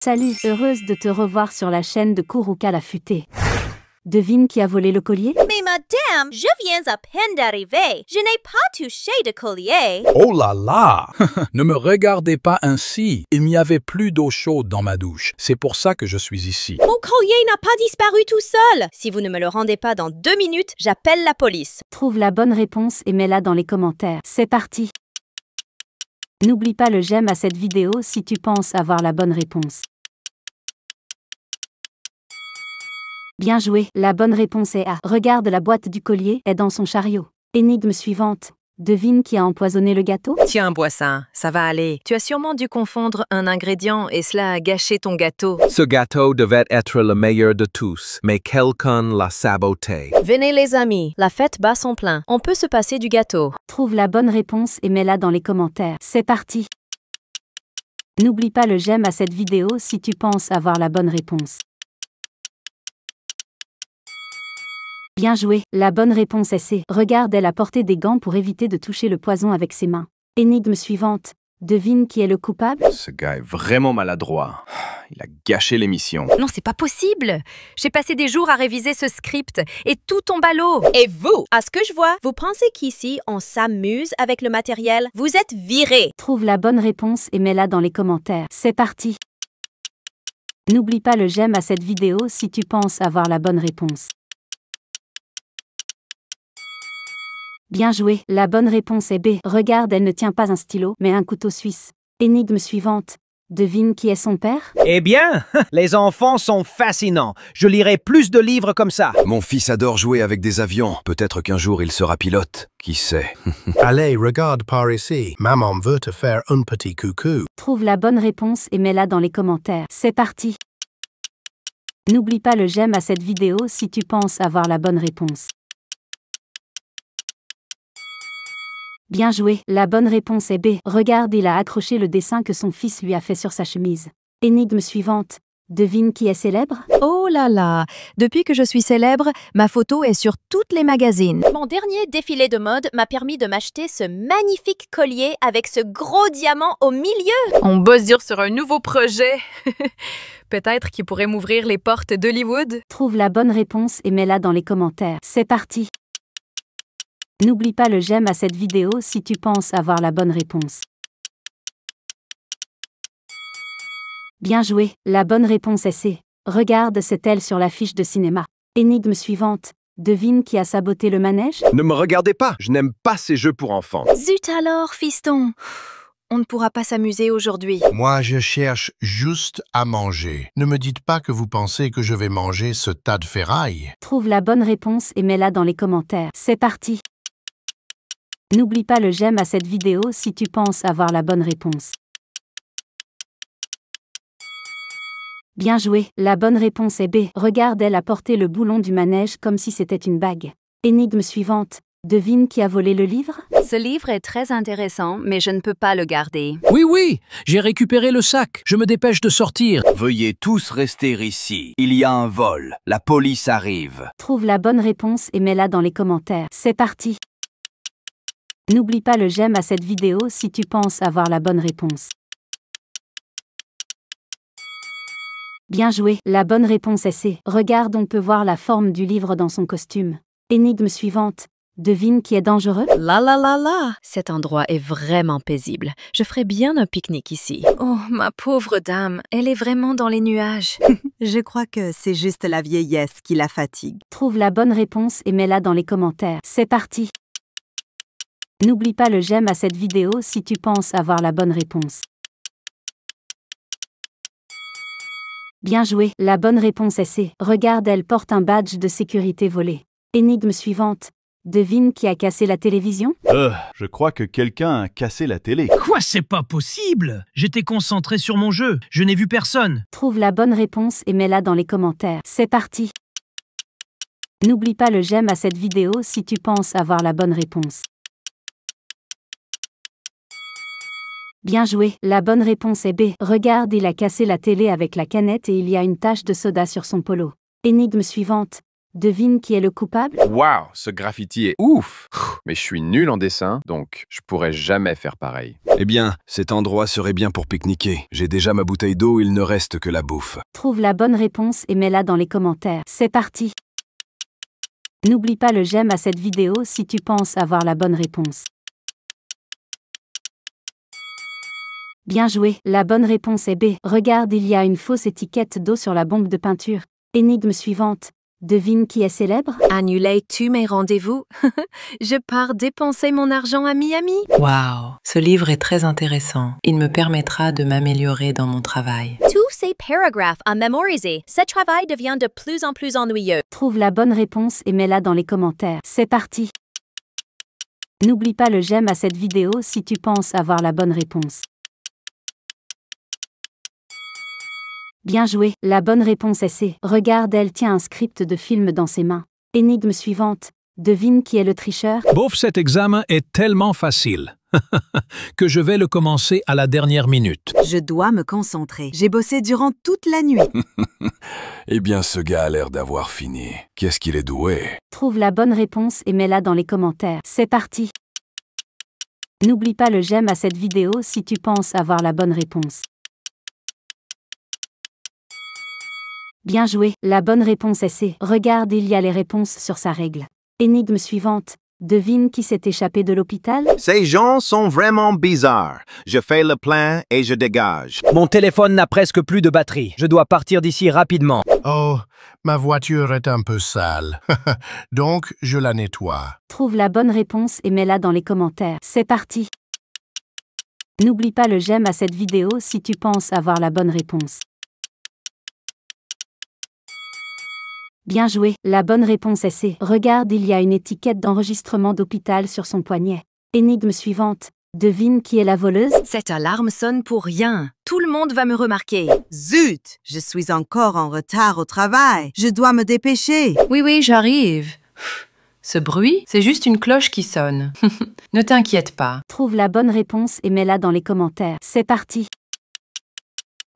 Salut, heureuse de te revoir sur la chaîne de Kuruka la futée. Devine qui a volé le collier? Mais madame, je viens à peine d'arriver. Je n'ai pas touché de collier. Oh là là! Ne me regardez pas ainsi. Il n'y avait plus d'eau chaude dans ma douche. C'est pour ça que je suis ici. Mon collier n'a pas disparu tout seul. Si vous ne me le rendez pas dans 2 minutes, j'appelle la police. Trouve la bonne réponse et mets-la dans les commentaires. C'est parti! N'oublie pas le j'aime à cette vidéo si tu penses avoir la bonne réponse. Bien joué, la bonne réponse est A. Regarde, la boîte du collier est dans son chariot. Énigme suivante. Devine qui a empoisonné le gâteau? Tiens, Boissin, ça va aller. Tu as sûrement dû confondre un ingrédient et cela a gâché ton gâteau. Ce gâteau devait être le meilleur de tous, mais quelqu'un l'a saboté. Venez les amis, la fête bat son plein. On peut se passer du gâteau. Trouve la bonne réponse et mets-la dans les commentaires. C'est parti! N'oublie pas le j'aime à cette vidéo si tu penses avoir la bonne réponse. Bien joué, la bonne réponse est C. Regarde, elle a porté des gants pour éviter de toucher le poison avec ses mains. Énigme suivante. Devine qui est le coupable? Ce gars est vraiment maladroit. Il a gâché l'émission. Non, c'est pas possible. J'ai passé des jours à réviser ce script et tout tombe à l'eau. Et vous, à ce que je vois, vous pensez qu'ici, on s'amuse avec le matériel? Vous êtes virés. Trouve la bonne réponse et mets-la dans les commentaires. C'est parti! N'oublie pas le j'aime à cette vidéo si tu penses avoir la bonne réponse. Bien joué, la bonne réponse est B. Regarde, elle ne tient pas un stylo, mais un couteau suisse. Énigme suivante. Devine qui est son père? Eh bien, les enfants sont fascinants. Je lirai plus de livres comme ça. Mon fils adore jouer avec des avions. Peut-être qu'un jour il sera pilote. Qui sait? Allez, regarde par ici. Maman veut te faire un petit coucou. Trouve la bonne réponse et mets-la dans les commentaires. C'est parti! N'oublie pas le j'aime à cette vidéo si tu penses avoir la bonne réponse. Bien joué, la bonne réponse est B. Regarde, il a accroché le dessin que son fils lui a fait sur sa chemise. Énigme suivante. Devine qui est célèbre? Oh là là, depuis que je suis célèbre, ma photo est sur toutes les magazines. Mon dernier défilé de mode m'a permis de m'acheter ce magnifique collier avec ce gros diamant au milieu. On bosse dur sur un nouveau projet. Peut-être qu'il pourrait m'ouvrir les portes d'Hollywood. Trouve la bonne réponse et mets-la dans les commentaires. C'est parti! N'oublie pas le j'aime à cette vidéo si tu penses avoir la bonne réponse. Bien joué, la bonne réponse est C. Regarde, c'est elle sur l'affiche de cinéma. Énigme suivante. Devine qui a saboté le manège? Ne me regardez pas, je n'aime pas ces jeux pour enfants. Zut alors, fiston. On ne pourra pas s'amuser aujourd'hui. Moi, je cherche juste à manger. Ne me dites pas que vous pensez que je vais manger ce tas de ferraille. Trouve la bonne réponse et mets-la dans les commentaires. C'est parti! N'oublie pas le j'aime à cette vidéo si tu penses avoir la bonne réponse. Bien joué, la bonne réponse est B. Regarde, elle a porté le boulon du manège comme si c'était une bague. Énigme suivante. Devine qui a volé le livre? Ce livre est très intéressant, mais je ne peux pas le garder. Oui, j'ai récupéré le sac. Je me dépêche de sortir. Veuillez tous rester ici. Il y a un vol. La police arrive. Trouve la bonne réponse et mets-la dans les commentaires. C'est parti! N'oublie pas le j'aime à cette vidéo si tu penses avoir la bonne réponse. Bien joué, la bonne réponse est C. Regarde, on peut voir la forme du livre dans son costume. Énigme suivante. Devine qui est dangereux? La la la la, cet endroit est vraiment paisible. Je ferais bien un pique-nique ici. Oh, ma pauvre dame, elle est vraiment dans les nuages. Je crois que c'est juste la vieillesse qui la fatigue. Trouve la bonne réponse et mets-la dans les commentaires. C'est parti! N'oublie pas le j'aime à cette vidéo si tu penses avoir la bonne réponse. Bien joué, la bonne réponse est C. Regarde, elle porte un badge de sécurité volé. Énigme suivante. Devine qui a cassé la télévision? Je crois que quelqu'un a cassé la télé. Quoi, c'est pas possible? J'étais concentré sur mon jeu, je n'ai vu personne. Trouve la bonne réponse et mets-la dans les commentaires. C'est parti! N'oublie pas le j'aime à cette vidéo si tu penses avoir la bonne réponse. Bien joué, la bonne réponse est B. Regarde, il a cassé la télé avec la canette et il y a une tache de soda sur son polo. Énigme suivante. Devine qui est le coupable? Waouh, ce graffiti est ouf! Mais je suis nul en dessin, donc je pourrais jamais faire pareil. Eh bien, cet endroit serait bien pour pique-niquer. J'ai déjà ma bouteille d'eau, il ne reste que la bouffe. Trouve la bonne réponse et mets-la dans les commentaires. C'est parti! N'oublie pas le j'aime à cette vidéo si tu penses avoir la bonne réponse. Bien joué, la bonne réponse est B. Regarde, il y a une fausse étiquette d'eau sur la bombe de peinture. Énigme suivante. Devine qui est célèbre? Annuler tous mes rendez-vous. Je pars dépenser mon argent à Miami. Waouh, ce livre est très intéressant. Il me permettra de m'améliorer dans mon travail. Tous ces paragraphes à mémoriser, ce travail devient de plus en plus ennuyeux. Trouve la bonne réponse et mets-la dans les commentaires. C'est parti! N'oublie pas le j'aime à cette vidéo si tu penses avoir la bonne réponse. Bien joué, la bonne réponse est C. Regarde, elle tient un script de film dans ses mains. Énigme suivante. Devine qui est le tricheur? Bof, cet examen est tellement facile que je vais le commencer à la dernière minute. Je dois me concentrer. J'ai bossé durant toute la nuit. Eh bien, ce gars a l'air d'avoir fini. Qu'est-ce qu'il est doué? Trouve la bonne réponse et mets-la dans les commentaires. C'est parti! N'oublie pas le j'aime à cette vidéo si tu penses avoir la bonne réponse. Bien joué, la bonne réponse est C. Regarde, il y a les réponses sur sa règle. Énigme suivante. Devine qui s'est échappé de l'hôpital? Ces gens sont vraiment bizarres. Je fais le plein et je dégage. Mon téléphone n'a presque plus de batterie. Je dois partir d'ici rapidement. Oh, ma voiture est un peu sale. Donc, je la nettoie. Trouve la bonne réponse et mets-la dans les commentaires. C'est parti! N'oublie pas le j'aime à cette vidéo si tu penses avoir la bonne réponse. Bien joué, la bonne réponse est C. Regarde, il y a une étiquette d'enregistrement d'hôpital sur son poignet. Énigme suivante. Devine qui est la voleuse? Cette alarme sonne pour rien. Tout le monde va me remarquer. Zut! Je suis encore en retard au travail. Je dois me dépêcher. Oui, j'arrive. Ce bruit, c'est juste une cloche qui sonne. Ne t'inquiète pas. Trouve la bonne réponse et mets-la dans les commentaires. C'est parti!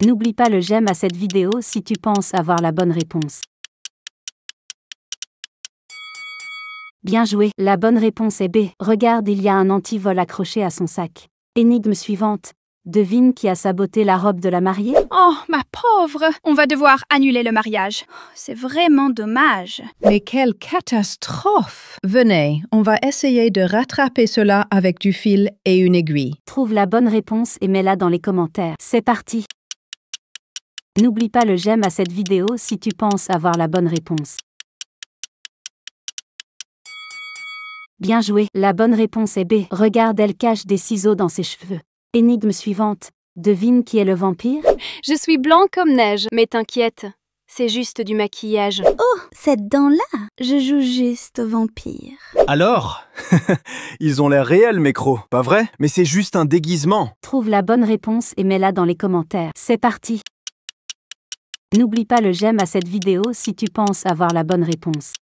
N'oublie pas le j'aime à cette vidéo si tu penses avoir la bonne réponse. Bien joué, la bonne réponse est B. Regarde, il y a un antivol accroché à son sac. Énigme suivante. Devine qui a saboté la robe de la mariée? Oh, ma pauvre! On va devoir annuler le mariage. C'est vraiment dommage. Mais quelle catastrophe! Venez, on va essayer de rattraper cela avec du fil et une aiguille. Trouve la bonne réponse et mets-la dans les commentaires. C'est parti! N'oublie pas le j'aime à cette vidéo si tu penses avoir la bonne réponse. Bien joué, la bonne réponse est B. Regarde, elle cache des ciseaux dans ses cheveux. Énigme suivante. Devine qui est le vampire? Je suis blanc comme neige, mais t'inquiète, c'est juste du maquillage. Oh, cette dent-là, je joue juste au vampire. Alors? Ils ont l'air réels, mes crocs, pas vrai? Mais c'est juste un déguisement. Trouve la bonne réponse et mets-la dans les commentaires. C'est parti! N'oublie pas le j'aime à cette vidéo si tu penses avoir la bonne réponse.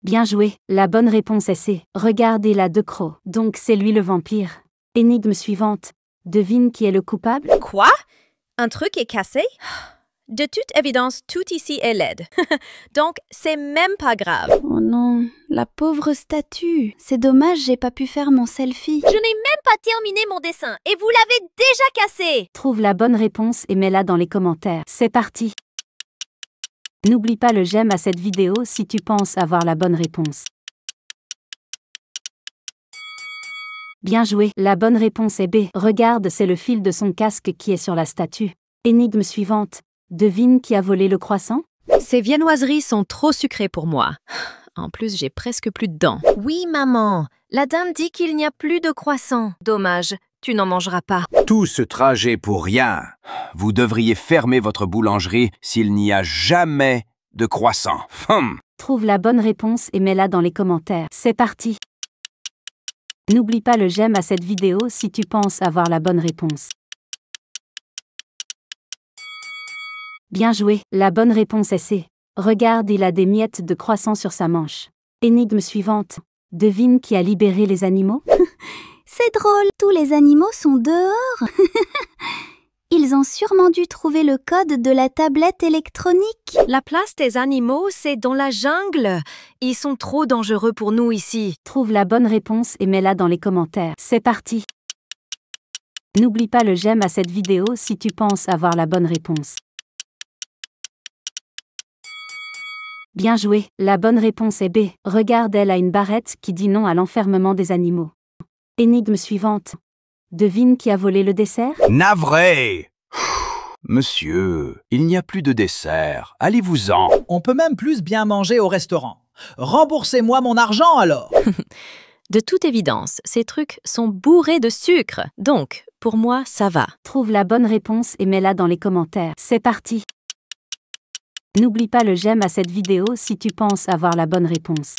Bien joué, la bonne réponse est C. Regarde, il a 2 crocs, donc c'est lui le vampire. Énigme suivante. Devine qui est le coupable? Quoi? Un truc est cassé? De toute évidence, tout ici est laid. Donc, c'est même pas grave. Oh non, la pauvre statue. C'est dommage, j'ai pas pu faire mon selfie. Je n'ai même pas terminé mon dessin et vous l'avez déjà cassé! Trouve la bonne réponse et mets-la dans les commentaires. C'est parti! N'oublie pas le j'aime à cette vidéo si tu penses avoir la bonne réponse. Bien joué, la bonne réponse est B. Regarde, c'est le fil de son casque qui est sur la statue. Énigme suivante. Devine qui a volé le croissant? Ces viennoiseries sont trop sucrées pour moi. En plus, j'ai presque plus de dents. Oui, maman. La dame dit qu'il n'y a plus de croissant. Dommage, tu n'en mangeras pas. Tout ce trajet pour rien. Vous devriez fermer votre boulangerie s'il n'y a jamais de croissant. Trouve la bonne réponse et mets-la dans les commentaires. C'est parti! N'oublie pas le j'aime à cette vidéo si tu penses avoir la bonne réponse. Bien joué, la bonne réponse est C. Regarde, il a des miettes de croissant sur sa manche. Énigme suivante. Devine qui a libéré les animaux? C'est drôle, tous les animaux sont dehors. Ils Ils ont sûrement dû trouver le code de la tablette électronique. La place des animaux, c'est dans la jungle. Ils sont trop dangereux pour nous ici. Trouve la bonne réponse et mets-la dans les commentaires. C'est parti. N'oublie pas le j'aime à cette vidéo si tu penses avoir la bonne réponse. Bien joué, la bonne réponse est B. Regarde, elle a une barrette qui dit non à l'enfermement des animaux. Énigme suivante. Devine qui a volé le dessert? Navré! Monsieur, il n'y a plus de dessert. Allez-vous-en. On peut même plus bien manger au restaurant. Remboursez-moi mon argent alors! De toute évidence, ces trucs sont bourrés de sucre. Donc, pour moi, ça va. Trouve la bonne réponse et mets-la dans les commentaires. C'est parti. N'oublie pas le j'aime à cette vidéo si tu penses avoir la bonne réponse.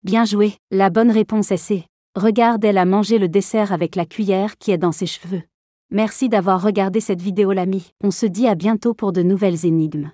Bien joué, la bonne réponse est C. Regarde, elle a mangé le dessert avec la cuillère qui est dans ses cheveux. Merci d'avoir regardé cette vidéo l'ami. On se dit à bientôt pour de nouvelles énigmes.